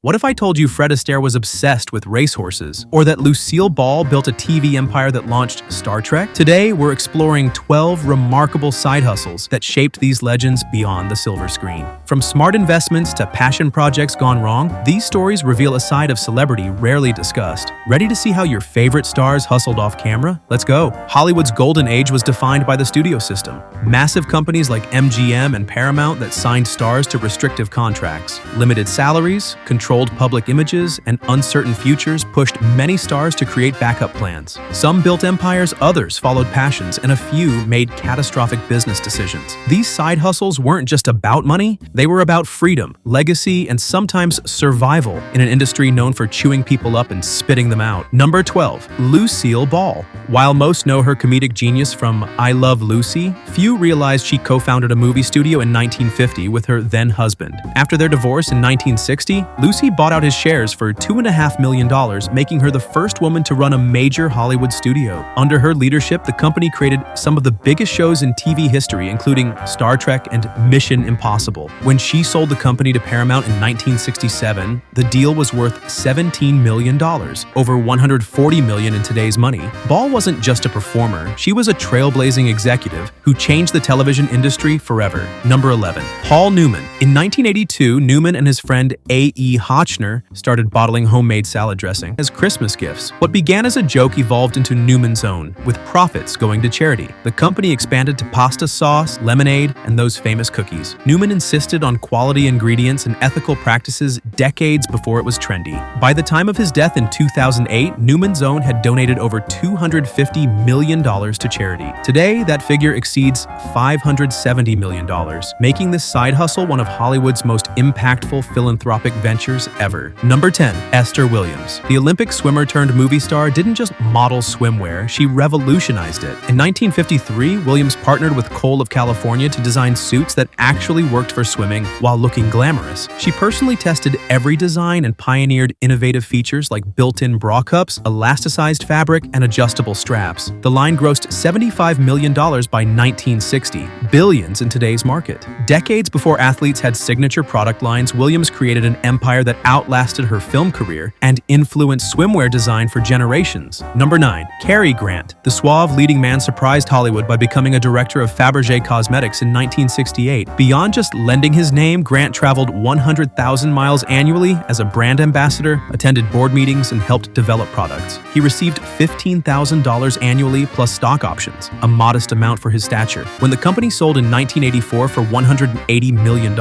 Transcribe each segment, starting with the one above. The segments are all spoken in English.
What if I told you Fred Astaire was obsessed with racehorses? Or that Lucille Ball built a TV empire that launched Star Trek? Today, we're exploring 12 remarkable side hustles that shaped these legends beyond the silver screen. From smart investments to passion projects gone wrong, these stories reveal a side of celebrity rarely discussed. Ready to see how your favorite stars hustled off camera? Let's go. Hollywood's golden age was defined by the studio system. Massive companies like MGM and Paramount that signed stars to restrictive contracts. Limited salaries, controlled public images, and uncertain futures pushed many stars to create backup plans. Some built empires, others followed passions, and a few made catastrophic business decisions. These side hustles weren't just about money, they were about freedom, legacy, and sometimes survival in an industry known for chewing people up and spitting them out. Number 12. Lucille Ball. While most know her comedic genius from I Love Lucy, few realized she co-founded a movie studio in 1950 with her then-husband. After their divorce in 1960, Lucy bought out his shares for $2.5 million, making her the first woman to run a major Hollywood studio. Under her leadership, the company created some of the biggest shows in TV history, including Star Trek and Mission Impossible. When she sold the company to Paramount in 1967, the deal was worth $17 million, over $140 million in today's money. Ball wasn't just a performer, she was a trailblazing executive who changed the television industry forever. Number 11. Paul Newman. In 1982, Newman and his friend A.E. Hotchner started bottling homemade salad dressing as Christmas gifts. What began as a joke evolved into Newman's Own, with profits going to charity. The company expanded to pasta sauce, lemonade, and those famous cookies. Newman insisted on quality ingredients and ethical practices decades before it was trendy. By the time of his death in 2008, Newman's Own had donated over $250 million to charity. Today, that figure exceeds $570 million, making this side hustle one of Hollywood's most impactful philanthropic ventures ever. Number 10. Esther Williams. The Olympic swimmer turned movie star didn't just model swimwear, she revolutionized it. In 1953, Williams partnered with Cole of California to design suits that actually worked for swimming while looking glamorous. She personally tested every design and pioneered innovative features like built-in bra cups, elasticized fabric, and adjustable straps. The line grossed $75 million by 1960, billions in today's market. Decades before athletes had signature product lines, Williams created an empire that outlasted her film career and influenced swimwear design for generations. Number 9. Cary Grant. The suave leading man surprised Hollywood by becoming a director of Fabergé Cosmetics in 1968. Beyond just lending his name, Grant traveled 100,000 miles annually as a brand ambassador, attended board meetings, and helped develop products. He received $15,000 annually plus stock options, a modest amount for his stature. When the company sold in 1984 for $180 million,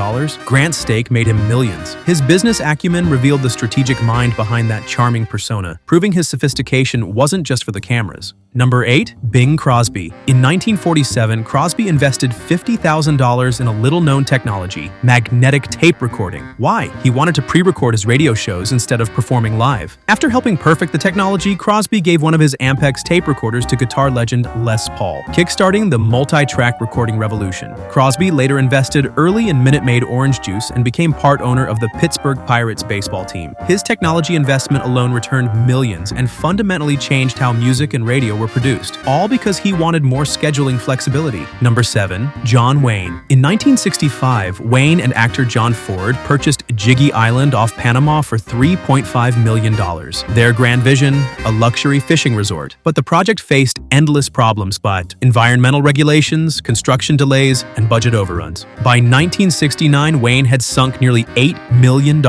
Grant's stake made him millions. His business acumen revealed the strategic mind behind that charming persona, proving his sophistication wasn't just for the cameras. Number 8. Bing Crosby. In 1947, Crosby invested $50,000 in a little-known technology, magnetic tape recording. Why? He wanted to pre-record his radio shows instead of performing live. After helping perfect the technology, Crosby gave one of his Ampex tape recorders to guitar legend Les Paul, kickstarting the multi-track recording revolution. Crosby later invested early in Minute Maid orange juice and became part owner of the Pittsburgh Pirates baseball team. His technology investment alone returned millions and fundamentally changed how music and radio were produced, all because he wanted more scheduling flexibility. Number 7. John Wayne. In 1965, Wayne and actor John Ford purchased Jiggy Island off Panama for $3.5 million. Their grand vision, a luxury fishing resort. But the project faced endless problems, but environmental regulations, construction delays, and budget overruns. By 1969, Wayne had sunk nearly $8 million,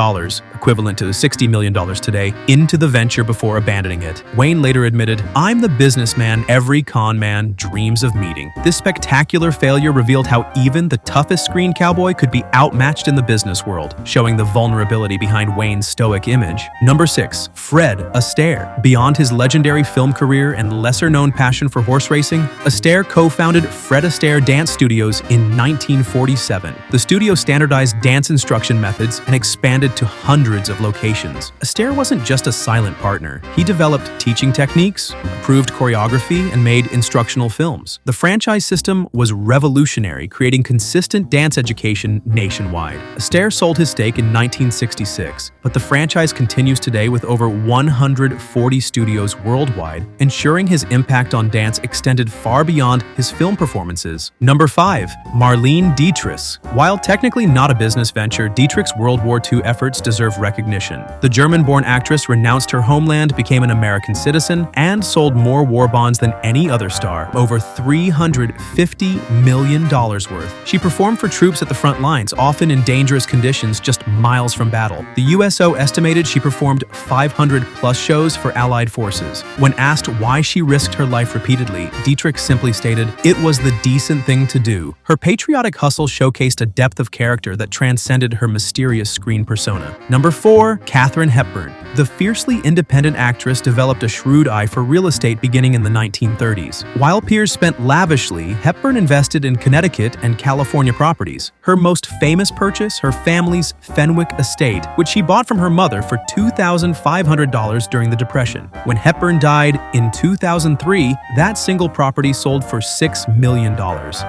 equivalent to $60 million today, into the venture before abandoning it. Wayne later admitted, "I'm the businessman every con man dreams of meeting." This spectacular failure revealed how even the toughest screen cowboy could be outmatched in the business world, showing the vulnerability behind Wayne's stoic image. Number 6. Fred Astaire. Beyond his legendary film career and lesser-known passion for horse racing, Astaire co-founded Fred Astaire Dance Studios in 1947. The studio standardized dance instruction methods and expanded to hundreds of locations. Astaire wasn't just a silent partner. He developed teaching techniques, approved choreography, and made instructional films. The franchise system was revolutionary, creating consistent dance education nationwide. Astaire sold his stake in 1966, but the franchise continues today with over 140 studios worldwide, ensuring his impact on dance extended far beyond his film performances. Number 5. Marlene Dietrich. While technically not a business venture, Dietrich's World War II efforts deserve recognition. The German-born actress renounced her homeland, became an American citizen, and sold more war bonds than any other star, over $350 million worth. She performed for troops at the front lines, often in dangerous conditions just miles from battle. The USO estimated she performed 500-plus shows for Allied forces. When asked why she risked her life repeatedly, Dietrich simply stated, "It was the decent thing to do." Her patriotic hustle showcased a depth of character that transcended her mysterious screen persona. Number 4. Katharine Hepburn. The fiercely independent actress developed a shrewd eye for real estate beginning in the 1930s. While peers spent lavishly, Hepburn invested in Connecticut and California properties. Her most famous purchase, her family's Fenwick estate, which she bought from her mother for $2,500 during the Depression. When Hepburn died in 2003, that single property sold for $6 million.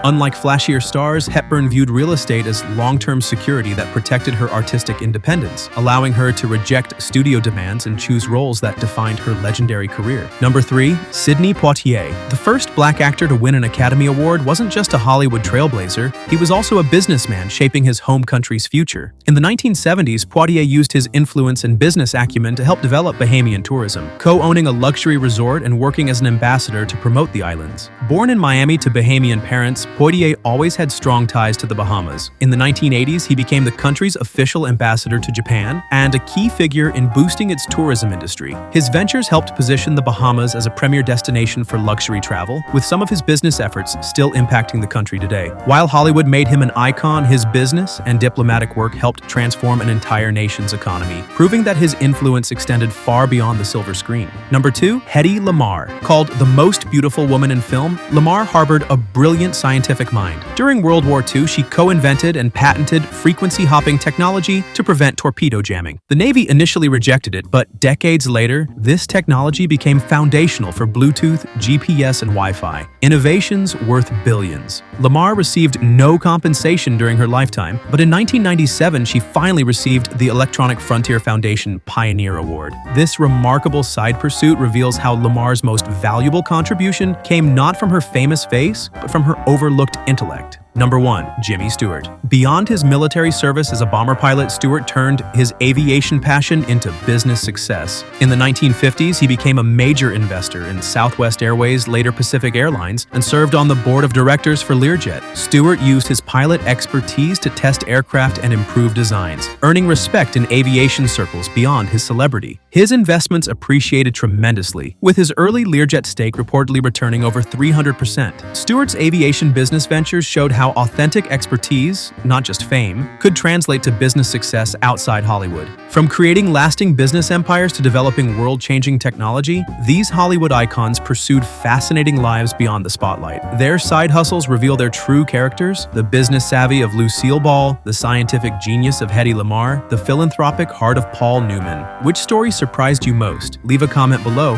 Unlike flashier stars, Hepburn viewed real estate as long-term security that protected her artistic independence, allowing her to reject studio demands and choose roles that defined her legendary career. Number 3. Sidney Poitier. The first black actor to win an Academy Award wasn't just a Hollywood trailblazer, he was also a businessman shaping his home country's future. In the 1970s, Poitier used his influence and business acumen to help develop Bahamian tourism, co-owning a luxury resort and working as an ambassador to promote the islands. Born in Miami to Bahamian parents, Poitier always had strong ties to the Bahamas. In the 1980s, he became the country's official ambassador to Japan and a key figure in boosting its tourism industry. His ventures helped position the Bahamas as a premier destination for luxury travel, with some of his business efforts still impacting the country today. While Hollywood made him an icon, his business and diplomatic work helped transform an entire nation's economy, proving that his influence extended far beyond the silver screen. Number 2. Hedy Lamarr. Called the most beautiful woman in film, Lamarr harbored a brilliant scientific mind. During World War II, she co-invented and patented frequency-hopping technology to prevent torpedo jamming. The Navy initially rejected it, but decades later, this technology became foundational for Bluetooth, GPS, and Wi-Fi. Innovations worth billions. Lamarr received no compensation during her lifetime, but in 1997, she finally received the Electronic Frontier Foundation Pioneer Award. This remarkable side pursuit reveals how Lamarr's most valuable contribution came not from her famous face, but from her overlooked intellect. Number 1. Jimmy Stewart. Beyond his military service as a bomber pilot, Stewart turned his aviation passion into business success. In the 1950s, he became a major investor in Southwest Airways, later Pacific Airlines, and served on the board of directors for Learjet. Stewart used his pilot expertise to test aircraft and improve designs, earning respect in aviation circles beyond his celebrity. His investments appreciated tremendously, with his early Learjet stake reportedly returning over 300%. Stewart's aviation business ventures showed how authentic expertise, not just fame, could translate to business success outside Hollywood. From creating lasting business empires to developing world-changing technology, these Hollywood icons pursued fascinating lives beyond the spotlight. Their side hustles reveal their true characters: the business savvy of Lucille Ball, the scientific genius of Hedy Lamarr, the philanthropic heart of Paul Newman. Which story surprised you most? Leave a comment below.